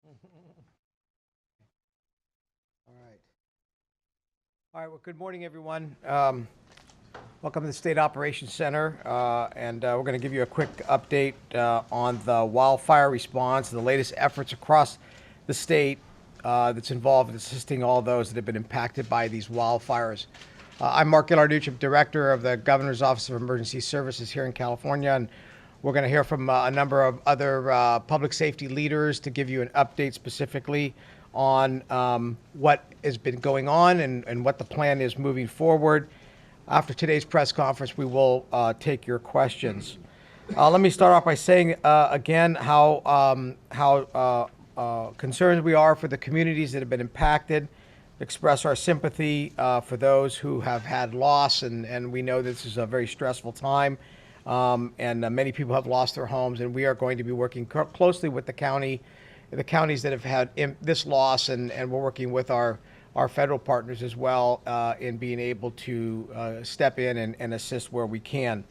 All right. All right. Well, good morning, everyone. Welcome to the State Operations Center, and we're going to give you a quick update on the wildfire response, the latest efforts across the state that's involved in assisting all those that have been impacted by these wildfires. I'm Mark Gillarducci, Director of the Governor's Office of Emergency Services here in California, and we're going to hear from a number of other public safety leaders to give you an update specifically on what has been going on and what the plan is moving forward. After today's press conference, we will take your questions. Let me start off by saying again how concerned we are for the communities that have been impacted, express our sympathy for those who have had loss, and we know this is a very stressful time, and many people have lost their homes, and we are going to be working closely with the counties that have had this loss, and we're working with our federal partners as well in being able to step in and assist where we can.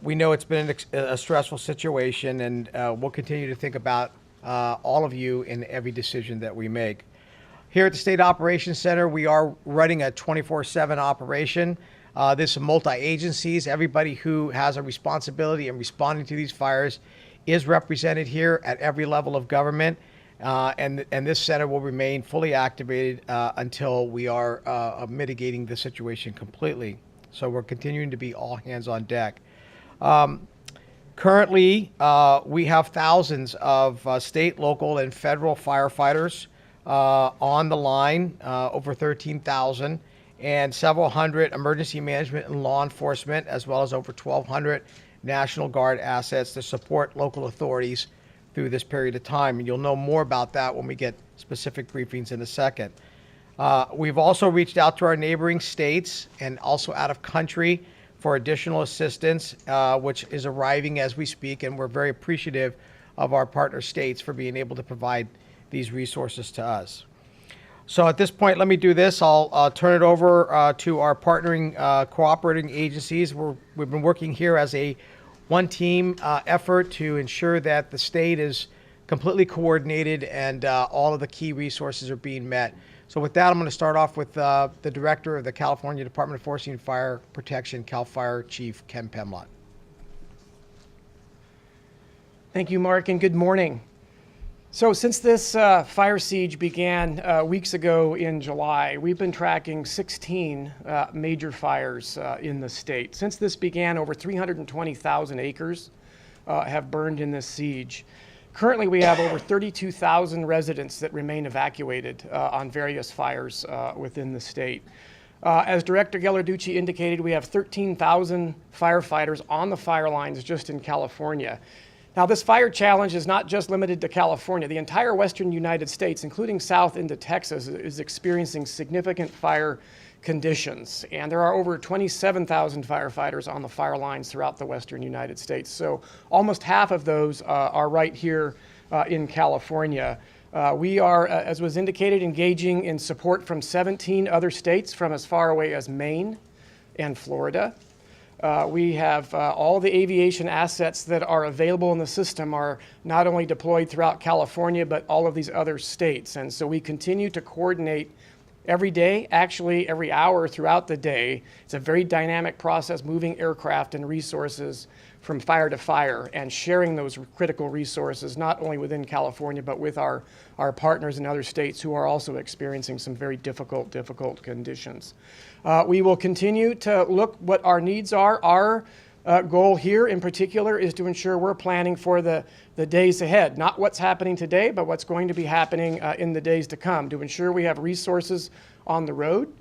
We know it's been a stressful situation, and we'll continue to think about all of you in every decision that we make. Here at the State Operations Center, we are running a 24/7 operation. This is multi-agencies. Everybody who has a responsibility in responding to these fires is represented here at every level of government. And this center will remain fully activated until we are mitigating the situation completely. So we're continuing to be all hands on deck. Currently, we have thousands of state, local, and federal firefighters on the line, over 13,000, and several hundred emergency management and law enforcement, as well as over 1,200 National Guard assets to support local authorities through this period of time. And you'll know more about that when we get specific briefings in a second. We've also reached out to our neighboring states and also out of country for additional assistance, which is arriving as we speak, and we're very appreciative of our partner states for being able to provide these resources to us. So at this point, let me do this. I'll turn it over to our partnering cooperating agencies. We've been working here as a one-team effort to ensure that the state is completely coordinated and all of the key resources are being met. So with that, I'm going to start off with the Director of the California Department of Forestry and Fire Protection, CAL FIRE, Chief Ken Pemlott. Thank you, Mark, and good morning. So since this fire siege began weeks ago in July, we've been tracking 16 major fires in the state. Since this began, over 320,000 acres have burned in this siege. Currently, we have over 32,000 residents that remain evacuated on various fires within the state. As Director Gillarducci indicated, we have 13,000 firefighters on the fire lines just in California. Now, this fire challenge is not just limited to California. The entire western United States, including south into Texas, is experiencing significant fire conditions. And there are over 27,000 firefighters on the fire lines throughout the western United States. So almost half of those are right here in California. We are, as was indicated, engaging in support from 17 other states from as far away as Maine and Florida. We have all the aviation assets that are available in the system are not only deployed throughout California, but all of these other states. And so we continue to coordinate every day, actually every hour throughout the day. It's a very dynamic process, moving aircraft and resources from fire to fire and sharing those critical resources, not only within California, but with our partners in other states who are also experiencing some very difficult conditions. We will continue to look what our needs are. Our goal here in particular is to ensure we're planning for the days ahead, not what's happening today, but what's going to be happening in the days to come, to ensure we have resources on the road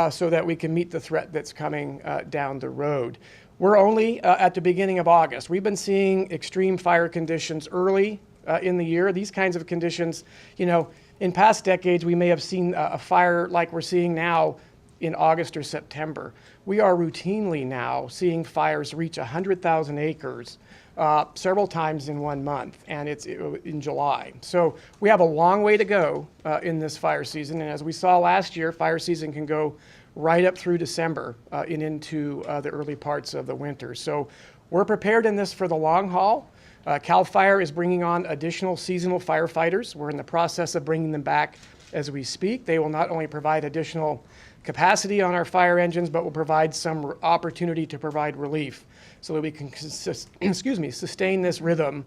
so that we can meet the threat that's coming down the road. We're only at the beginning of August. We've been seeing extreme fire conditions early in the year. These kinds of conditions, you know, in past decades, we may have seen a fire like we're seeing now in August or September. We are routinely now seeing fires reach 100,000 acres several times in 1 month, and it's in July. So we have a long way to go in this fire season, and as we saw last year, fire season can go right up through December and into the early parts of the winter. So we're prepared in this for the long haul. CAL FIRE is bringing on additional seasonal firefighters. We're in the process of bringing them back as we speak. They will not only provide additional capacity on our fire engines, but will provide some opportunity to provide relief so that we can sustain this rhythm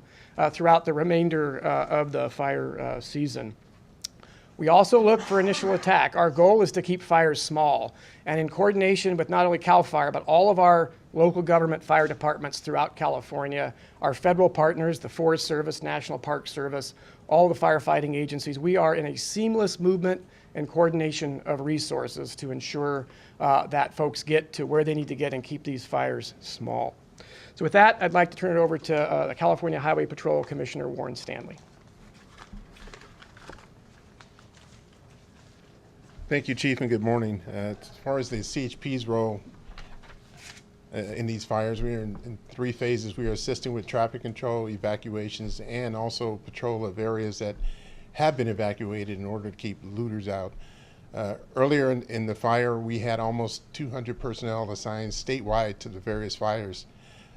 throughout the remainder of the fire season. We also look for initial attack. Our goal is to keep fires small, and in coordination with not only CAL FIRE, but all of our local government fire departments throughout California, our federal partners, the Forest Service, National Park Service, all the firefighting agencies, we are in a seamless movement and coordination of resources to ensure that folks get to where they need to get and keep these fires small. So with that, I'd like to turn it over to the California Highway Patrol Commissioner Warren Stanley. Thank you, Chief, and good morning. As far as the CHP's role in these fires, we are in 3 phases. We are assisting with traffic control, evacuations, and also patrol of areas that have been evacuated in order to keep looters out. Earlier in the fire, we had almost 200 personnel assigned statewide to the various fires.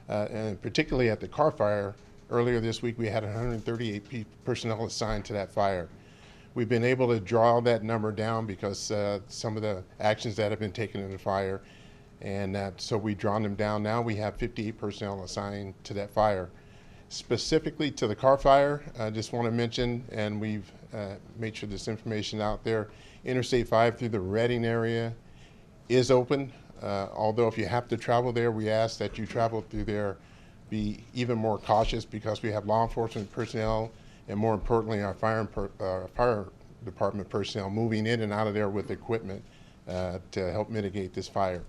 And particularly at the car fire, earlier this week, we had 138 personnel assigned to that fire. We've been able to draw that number down because some of the actions that have been taken in the fire, and so we've drawn them down. Now we have 58 personnel assigned to that fire. Specifically to the car fire, I just want to mention, and we've made sure this information out there, Interstate 5 through the Redding area is open. Although if you have to travel there, we ask that you travel through there, be even more cautious because we have law enforcement personnel and more importantly, our fire department personnel moving in and out of there with equipment to help mitigate this fire.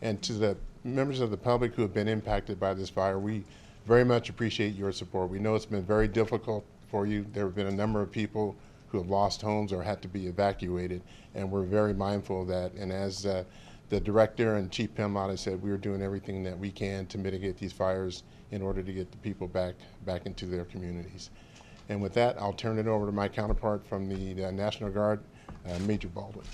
And to the members of the public who have been impacted by this fire, we very much appreciate your support. We know it's been very difficult for you. There have been a number of people who have lost homes or had to be evacuated, and we're very mindful of that. And as the director and Chief Pimlott has said, we are doing everything that we can to mitigate these fires in order to get the people back into their communities. And with that, I'll turn it over to my counterpart from the National Guard, Major Baldwin.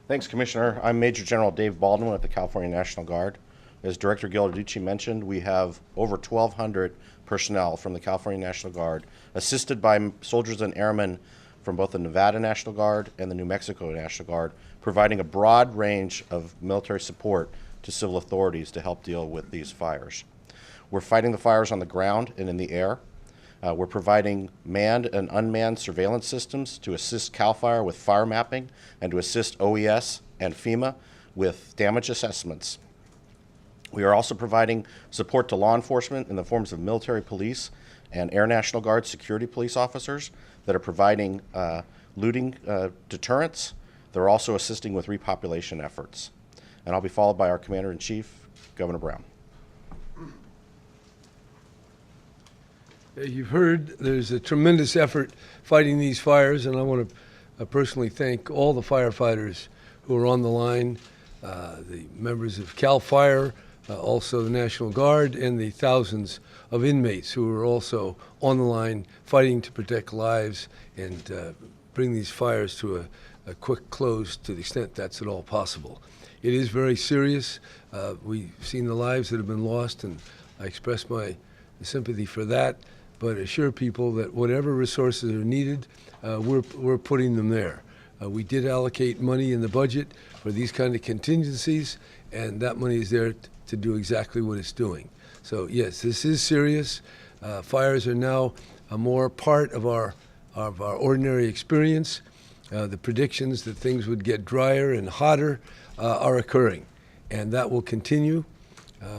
Thanks, Commissioner. I'm Major General Dave Baldwin with the California National Guard. As Director Ghilarducci mentioned, we have over 1,200 personnel from the California National Guard, assisted by soldiers and airmen from both the Nevada National Guard and the New Mexico National Guard, providing a broad range of military support to civil authorities to help deal with these fires. We're fighting the fires on the ground and in the air. We're providing manned and unmanned surveillance systems to assist CAL FIRE with fire mapping and to assist OES and FEMA with damage assessments. We are also providing support to law enforcement in the forms of military police and Air National Guard security police officers that are providing looting deterrence. They're also assisting with repopulation efforts. And I'll be followed by our Commander-in-Chief, Governor Brown. You've heard there's a tremendous effort fighting these fires, and I want to personally thank all the firefighters who are on the line, the members of CAL FIRE, also the National Guard, and the thousands of inmates who are also on the line fighting to protect lives and bring these fires to a quick close to the extent that's at all possible. It is very serious. We've seen the lives that have been lost, and I express my sympathy for that, but assure people that whatever resources are needed, we're putting them there. We did allocate money in the budget for these kind of contingencies, and that money is there to do exactly what it's doing. So yes, this is serious. Fires are now a more part of our ordinary experience. The predictions that things would get drier and hotter are occurring, and that will continue.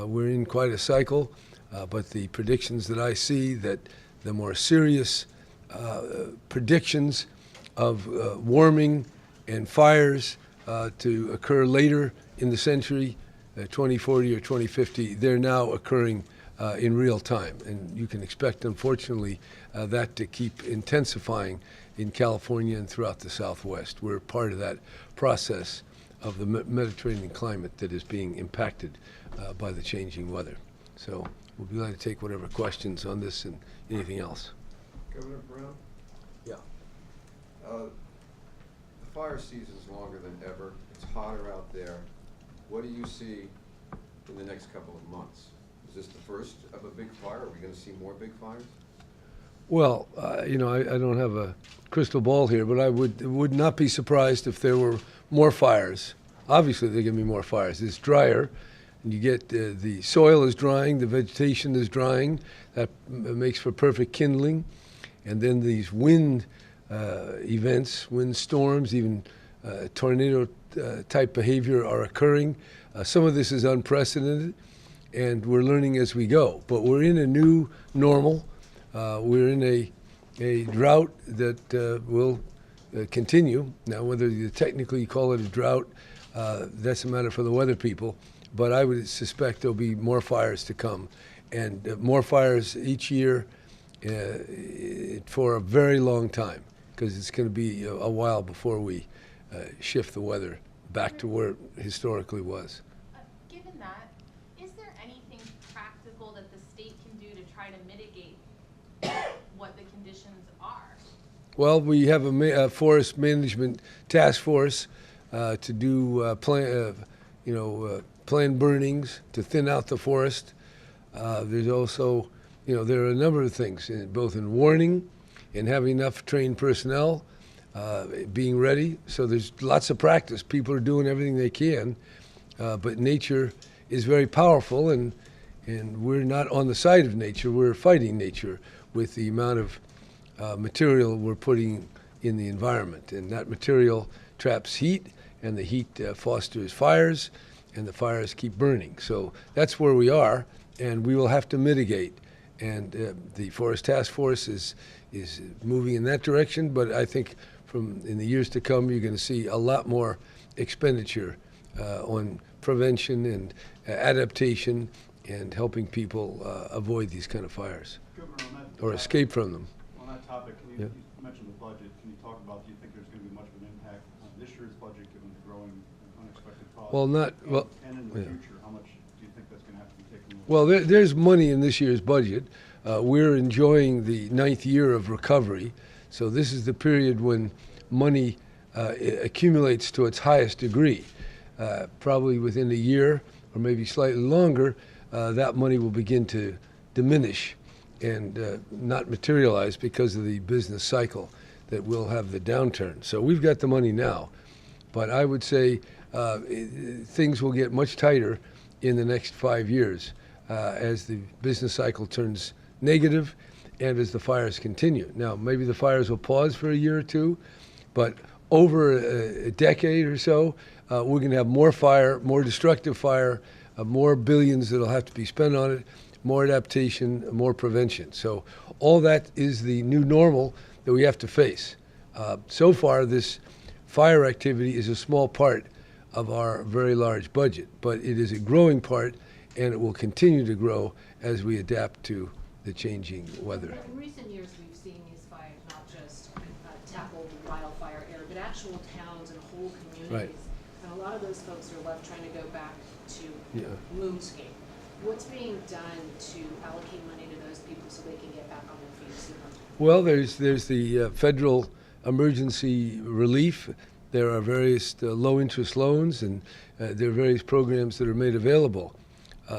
We're in quite a cycle. But the predictions that I see, that the more serious predictions of warming and fires to occur later in the century, 2040 or 2050, they're now occurring in real time. And you can expect, unfortunately, that to keep intensifying in California and throughout the Southwest. We're part of that process of the Mediterranean climate that is being impacted by the changing weather. So we'll be glad to take whatever questions on this and anything else. Governor Brown? Yeah. The fire season's longer than ever. It's hotter out there. What do you see in the next couple of months? Is this the first of a big fire? Are we gonna see more big fires? Well, I don't have a crystal ball here, but I would not be surprised if there were more fires. Obviously, there are going to be more fires. It's drier, and you get the soil is drying, the vegetation is drying. That makes for perfect kindling. And then these wind events, wind storms, even tornado type behavior are occurring. Some of this is unprecedented, and we're learning as we go. But we're in a new normal. We're in a drought that will continue. Now, whether you technically call it a drought, that's a matter for the weather people. But I would suspect there'll be more fires to come, and more fires each year for a very long time, because it's going to be a while before we shift the weather back to where it historically was. Given that, is there anything practical that the state can do to try to mitigate what the conditions are? Well, we have a forest management task force to do planned burnings to thin out the forest. There's also, there are a number of things, both in warning and having enough trained personnel, being ready. So there's lots of practice. People are doing everything they can, but nature is very powerful, and we're not on the side of nature. We're fighting nature with the amount of material we're putting in the environment. And that material traps heat, and the heat fosters fires, and the fires keep burning. So that's where we are, and we will have to mitigate. And the Forest Task Force is moving in that direction, but I think in the years to come, you're going to see a lot more expenditure on prevention and adaptation and helping people avoid these kind of fires or escape from them. On that topic, you mentioned the budget. Can you talk about, do you think there's going to be much of an impact on this year's budget given the growing unexpected costs? And in the future, how much do you think that's going to have to be taken? Well, there's money in this year's budget. We're enjoying the 9th year of recovery. So this is the period when money accumulates to its highest degree. Probably within a year or maybe slightly longer, that money will begin to diminish and not materialize because of the business cycle that will have the downturn. So we've got the money now, but I would say things will get much tighter in the next 5 years as the business cycle turns negative and as the fires continue. Now, maybe the fires will pause for a year or two, but over a decade or so, we're going to have more fire, more destructive fire, more billions that'll have to be spent on it, more adaptation, more prevention. So all that is the new normal that we have to face. So far, this fire activity is a small part of our very large budget, but it is a growing part, and it will continue to grow as we adapt to the changing weather. In recent years, we've seen these fires not just tackle the wildfire area, but actual towns and whole communities. Right. And a lot of those folks are left trying to go back to moonscape. What's being done to allocate money to those people so they can get back on their feet sooner? Well, there's the federal emergency relief. There are various low-interest loans, and there are various programs that are made available.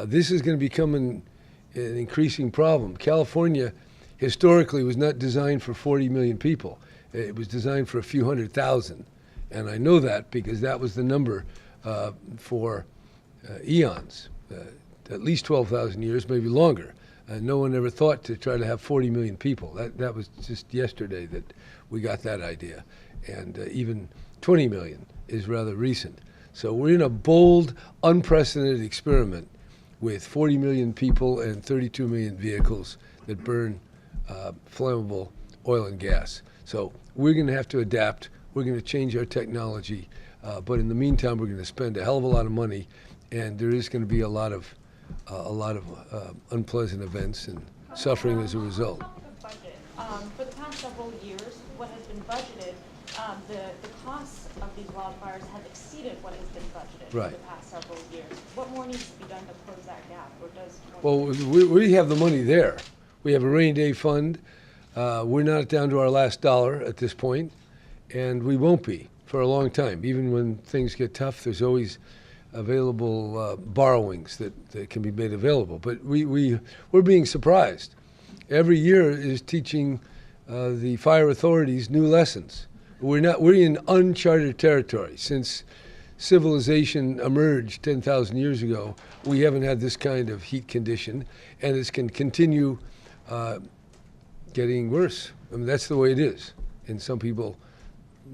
This is going to become an increasing problem. California historically was not designed for 40 million people. It was designed for a few 100,000. And I know that because that was the number for eons, at least 12,000 years, maybe longer. No one ever thought to try to have 40 million people. That was just yesterday that we got that idea. And even 20 million is rather recent. So we're in a bold, unprecedented experiment with 40 million people and 32 million vehicles that burn flammable oil and gas. So we're going to have to adapt. We're going to change our technology. But in the meantime, we're going to spend a hell of a lot of money, and there is going to be a lot of unpleasant events and suffering as a result. On the budget, for the past several years, what has been budgeted, the costs of these wildfires have exceeded what has been budgeted Right. for the past several years. What more needs to be done to close that gap, or does? Well, we have the money there. We have a rainy day fund. We're not down to our last dollar at this point, and we won't be for a long time. Even when things get tough, there's always available borrowings that can be made available. But we're being surprised. Every year is teaching the fire authorities new lessons. We're in uncharted territory. Since civilization emerged 10,000 years ago, we haven't had this kind of heat condition, and it can continue getting worse. I mean, that's the way it is. And some people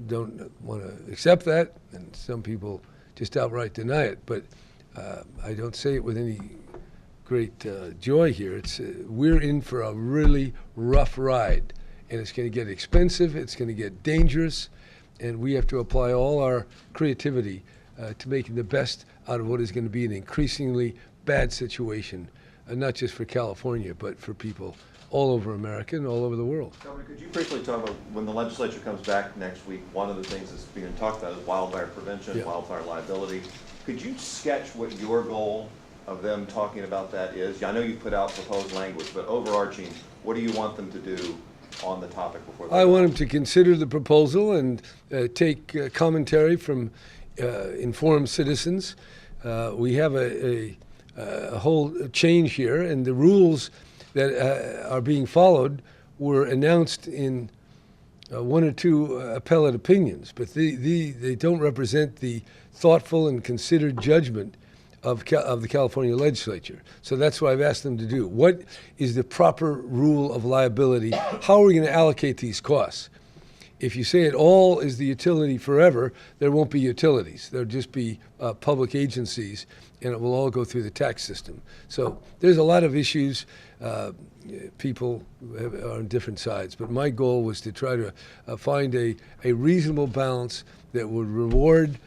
don't want to accept that, and some people just outright deny it. But I don't say it with any great joy here. We're in for a really rough ride, and it's going to get expensive, it's going to get dangerous, and we have to apply all our creativity to making the best out of what is going to be an increasingly bad situation, not just for California, but for people all over America and all over the world. Governor, could you briefly talk about, when the legislature comes back next week, one of the things that's being talked about is wildfire prevention, Yeah. wildfire liability. Could you sketch what your goal of them talking about that is? I know you put out proposed language, but overarching, what do you want them to do on the topic before they I want them to consider the proposal and take commentary from informed citizens. We have a whole change here, and the rules that are being followed were announced in one or two appellate opinions, but they don't represent the thoughtful and considered judgment of the California legislature. So that's what I've asked them to do. What is the proper rule of liability? How are we going to allocate these costs? If you say it all is the utility forever, there won't be utilities. There'll just be public agencies, and it will all go through the tax system. So there's a lot of issues. People are on different sides, but my goal was to try to find a reasonable balance that would reward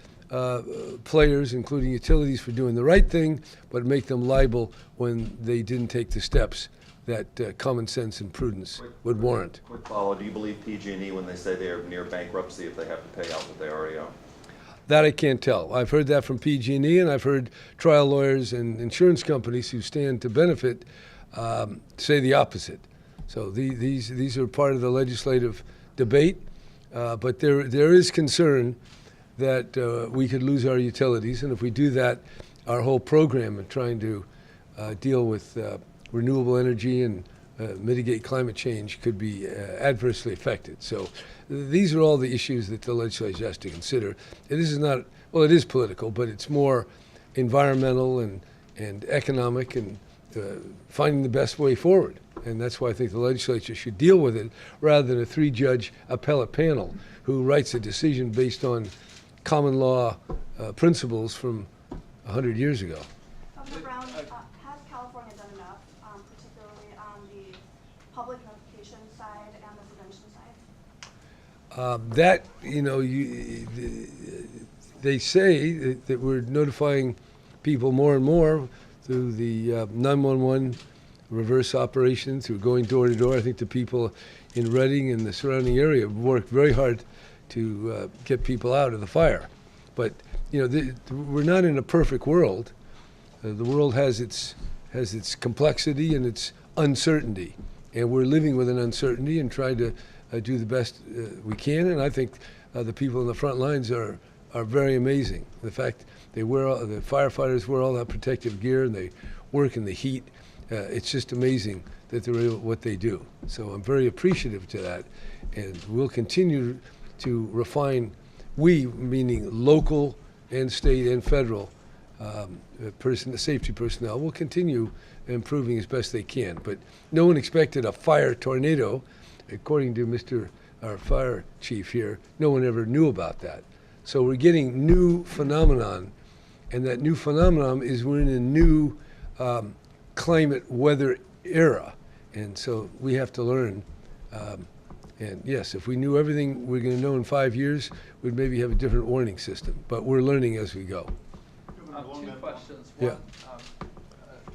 players, including utilities, for doing the right thing, but make them liable when they didn't take the steps that common sense and prudence would warrant. Quick follow, do you believe PG&E when they say they are near bankruptcy if they have to pay out what they already owe? That I can't tell. I've heard that from PG&E, and I've heard trial lawyers and insurance companies who stand to benefit say the opposite. So these are part of the legislative debate, but there is concern that we could lose our utilities, and if we do that, our whole program of trying to deal with renewable energy and mitigate climate change could be adversely affected. So these are all the issues that the legislature has to consider. And this is not, well, it is political, but it's more environmental and economic and finding the best way forward. And that's why I think the legislature should deal with it rather than a three-judge appellate panel who writes a decision based on common law principles from 100 years ago. Governor Brown, has California done enough, particularly on the public notification side and the prevention side? That, they say that we're notifying people more and more through the 911 reverse operation, through going door to door. I think the people in Redding and the surrounding area have worked very hard to get people out of the fire. But we're not in a perfect world. The world has its complexity and its uncertainty, and we're living with an uncertainty and trying to do the best we can. And I think the people on the front lines are very amazing. The fact the firefighters wear all that protective gear and they work in the heat. It's just amazing that they're able, what they do. So I'm very appreciative to that, and we'll continue to refine. We, meaning local and state and federal safety personnel, will continue improving as best they can. But no one expected a fire tornado, according to our fire chief here. No one ever knew about that. So we're getting new phenomenon, and that new phenomenon is we're in a new climate weather era, and so we have to learn. And yes, if we knew everything we're going to know in 5 years, we'd maybe have a different warning system. But we're learning as we go. Two questions. Yeah. One,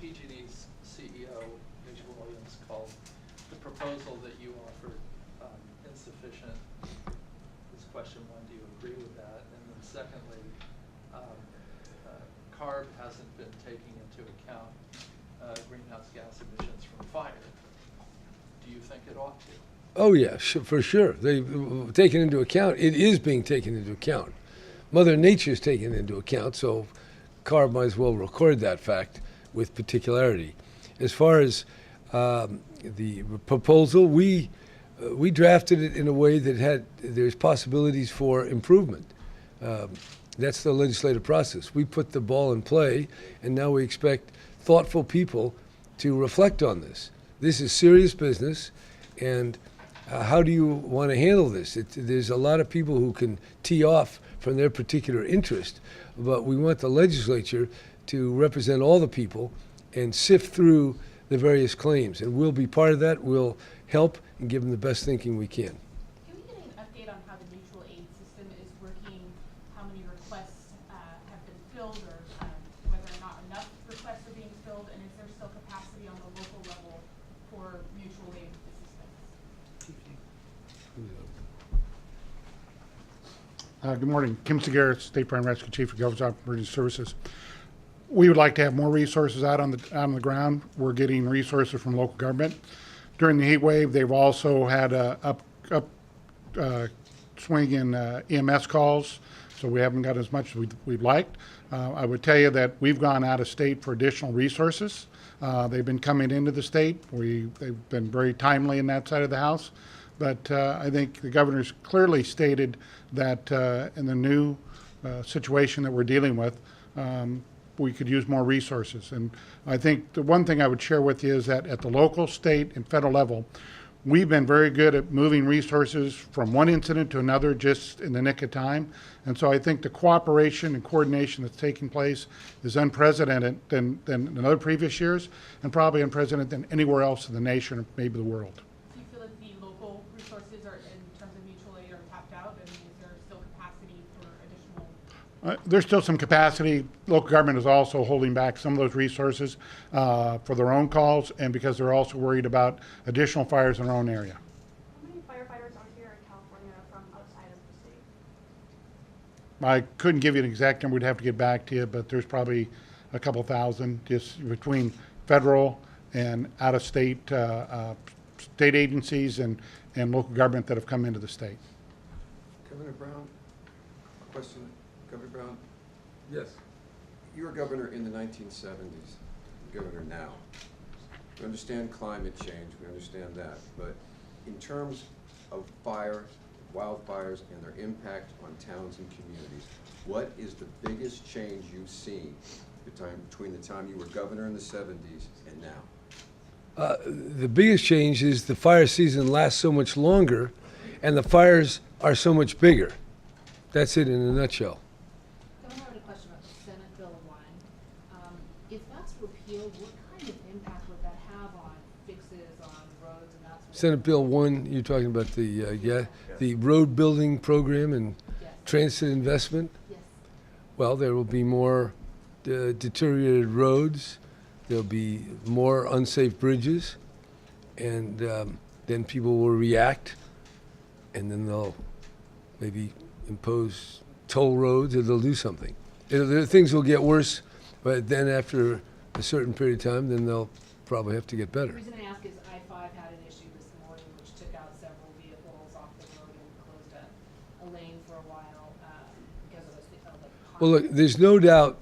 PG&E's CEO, Mitch Williams, called the proposal that you offered insufficient. This question one, do you agree with that? And then secondly, CARB hasn't been taking into account greenhouse gas emissions from fire. Do you think it ought to? Oh yeah, for sure. They've taken into account. It is being taken into account. Mother Nature's taken into account. So car might as well record that fact with particularity. As far as the proposal, we drafted it in a way that there's possibilities for improvement. That's the legislative process. We put the ball in play, and now we expect thoughtful people to reflect on this. This is serious business, and how do you want to handle this? There's a lot of people who can tee off from their particular interest, but we want the legislature to represent all the people and sift through the various claims. And we'll be part of that. We'll help and give them the best thinking we can. Can we get an update on how the mutual aid system is working, how many requests have been filled, or whether or not enough requests are being filled, and is there still capacity on the local level for mutual aid assistance? Good morning. Kim Segarra, State Fire and Rescue Chief for Governor's Office of Emergency Services. We would like to have more resources out on the ground. We're getting resources from local government. During the heat wave, they've also had a swing in EMS calls, so we haven't got as much as we'd liked. I would tell you that we've gone out of state for additional resources. They've been coming into the state. They've been very timely in that side of the house. But I think the governor's clearly stated that in the new situation that we're dealing with, we could use more resources. And I think the one thing I would share with you is that at the local, state, and federal level, we've been very good at moving resources from one incident to another just in the nick of time. And so I think the cooperation and coordination that's taking place is unprecedented than in other previous years, and probably unprecedented than anywhere else in the nation or maybe the world. Do you feel that the local resources are, in terms of mutual aid, are tapped out, and is there still capacity for additional? There's still some capacity. Local government is also holding back some of those resources for their own calls, and because they're also worried about additional fires in their own area. How many firefighters are here in California from outside of the state? I couldn't give you an exact number. We'd have to get back to you, but there's probably a couple thousand just between federal and out-of-state state agencies and local government that have come into the state. Governor Brown, question. Governor Brown, Yes. you were governor in the 1970s, governor now. We understand climate change, we understand that, but in terms of fire, wildfires, and their impact on towns and communities, what is the biggest change you've seen between the time you were governor in the 70s and now? The biggest change is the fire season lasts so much longer, and the fires are so much bigger. That's it in a nutshell. I have a question about the Senate Bill 1. If that's repealed, what kind of impact would that have on fixes on roads and that sort of Senate Bill 1, you're talking about the road building program and Yes. transit investment? Yes. Well, there will be more deteriorated roads. There'll be more unsafe bridges, and then people will react, and then they'll maybe impose toll roads, or they'll do something. Things will get worse, but then after a certain period of time, then they'll probably have to get The better. reason I ask is I-5 had an issue this morning which took out several vehicles off the road and closed a lane for a while because of the Well, look, there's no doubt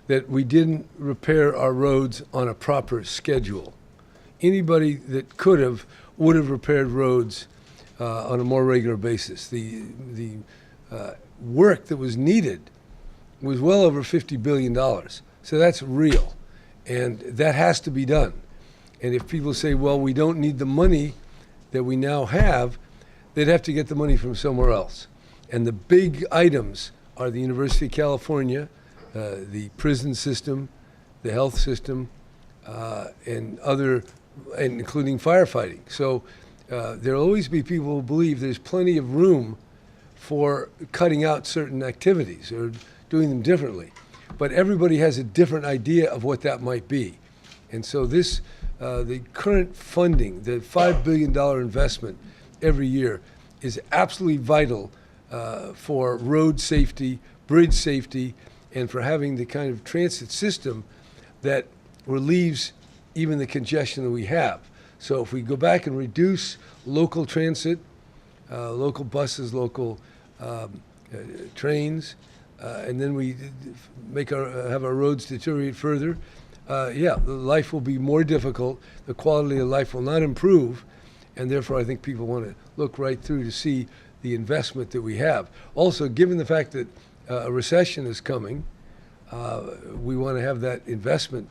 that we didn't repair our roads on a proper schedule. Anybody that could have would have repaired roads on a more regular basis. The work that was needed was well over $50 billion. So that's real. And that has to be done. And if people say, well, we don't need the money that we now have, they'd have to get the money from somewhere else. And the big items are the University of California, the prison system, the health system, and including firefighting. So there'll always be people who believe there's plenty of room for cutting out certain activities or doing them differently. But everybody has a different idea of what that might be. And so the current funding, the $5 billion investment every year is absolutely vital for road safety, bridge safety, and for having the kind of transit system that relieves even the congestion that we have. So if we go back and reduce local transit, local buses, local trains, and then we have our roads deteriorate further, yeah, the life will be more difficult, the quality of life will not improve, and therefore I think people want to look right through to see the investment that we have. Also, given the fact that a recession is coming, we want to have that investment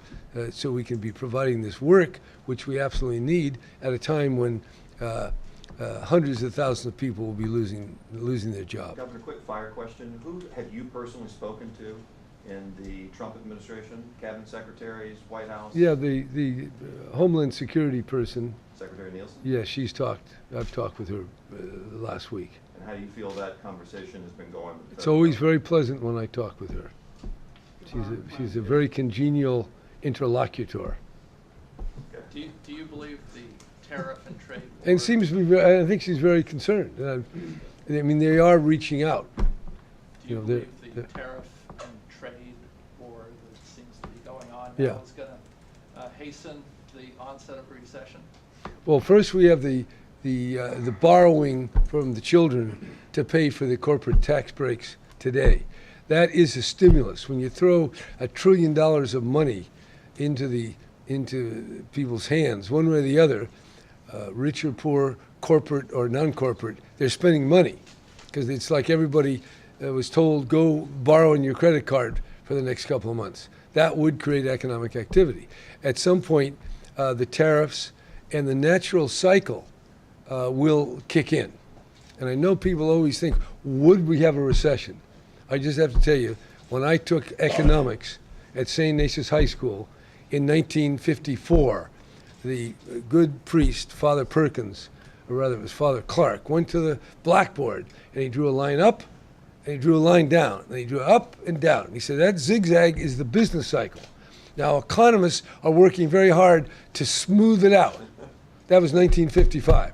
so we can be providing this work, which we absolutely need at a time when hundreds of thousands of people will be losing their job. Governor, quick fire question. Who have you personally spoken to in the Trump administration? Cabinet secretaries, White House? Yeah, the Homeland Security person. Secretary Nielsen? Yeah, I've talked with her last week. And how do you feel that conversation has been going? It's always very pleasant when I talk with her. She's a very congenial interlocutor. Okay. Do you believe the tariff and trade war? And seems to be, I think she's very concerned. I mean, they are reaching out. Do you know, believe the tariff and trade war that seems to be going on Yeah. now is going to hasten the onset of a recession? Well, first we have the borrowing from the children to pay for the corporate tax breaks today. That is a stimulus. When you throw $1 trillion of money into people's hands, one way or the other, rich or poor, corporate or non-corporate, they're spending money because it's like everybody was told, go borrow on your credit card for the next couple of months. That would create economic activity. At some point, the tariffs and the natural cycle will kick in. And I know people always think, would we have a recession? I just have to tell you, when I took economics at St. Ignatius High School in 1954, the good priest, Father Perkins, or rather it was Father Clark, went to the blackboard and he drew a line up and he drew a line down. And he drew up and down. And he said that zigzag is the business cycle. Now economists are working very hard to smooth it out. That was 1955.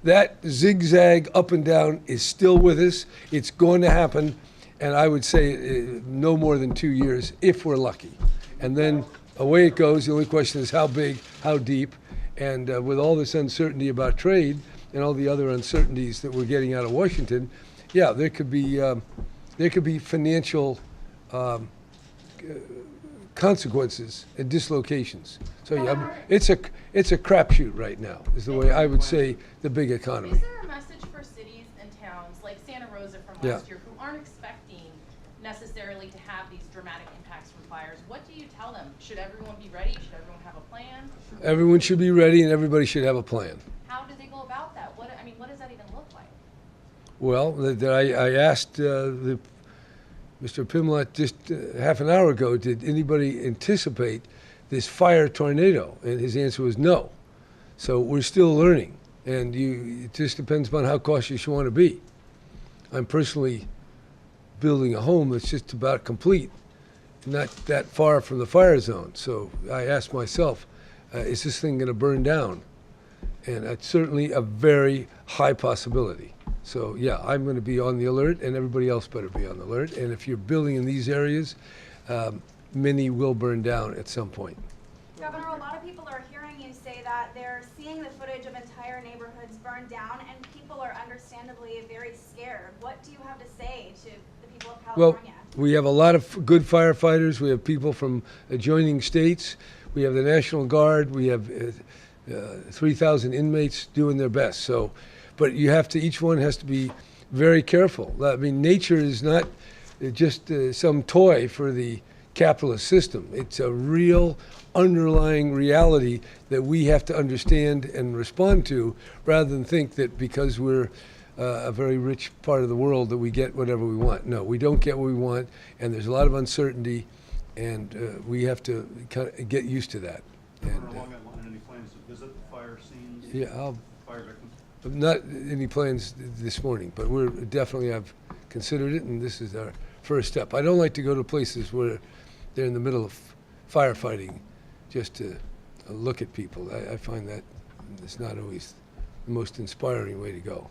That zigzag up and down is still with us. It's going to happen. And I would say no more than 2 years, if we're lucky. And then away it goes. The only question is how big, how deep. And with all this uncertainty about trade and all the other uncertainties that we're getting out of Washington, yeah, there could be financial consequences and dislocations. So yeah, it's a crapshoot right now, is the way I would say the big economy. Is there a message for cities and towns like Santa Rosa from last year who aren't expecting necessarily to have these dramatic impacts from fires? What do you tell them? Should everyone be ready? Should everyone have a plan? Everyone should be ready and everybody should have a plan. How do they go about that? What does that even look like? Well, I asked Mr. Pimlott just half an hour ago, did anybody anticipate this fire tornado? And his answer was no. So we're still learning. And it just depends upon how cautious you want to be. I'm personally building a home that's just about complete, not that far from the fire zone. So I asked myself, is this thing going to burn down? And that's certainly a very high possibility. So yeah, I'm going to be on the alert, and everybody else better be on the alert. And if you're building in these areas, many will burn down at some point. Governor, a lot of people are hearing you say that they're seeing the footage of entire neighborhoods burned down, and people are understandably very scared. What do you have to say to the people of California? Well, we have a lot of good firefighters. We have people from adjoining states. We have the National Guard. We have 3,000 inmates doing their best. So, but each one has to be very careful. I mean, nature is not just some toy for the capitalist system. It's a real underlying reality that we have to understand and respond to, rather than think that because we're a very rich part of the world that we get whatever we want. No, we don't get what we want, and there's a lot of uncertainty, and we have to kind of get used to that. Along that line, any plans to visit the fire scenes? Yeah, Fire victims? not any plans this morning, but we're definitely have considered it, and this is our first step. I don't like to go to places where they're in the middle of firefighting just to look at people. I find that it's not always the most inspiring way to go.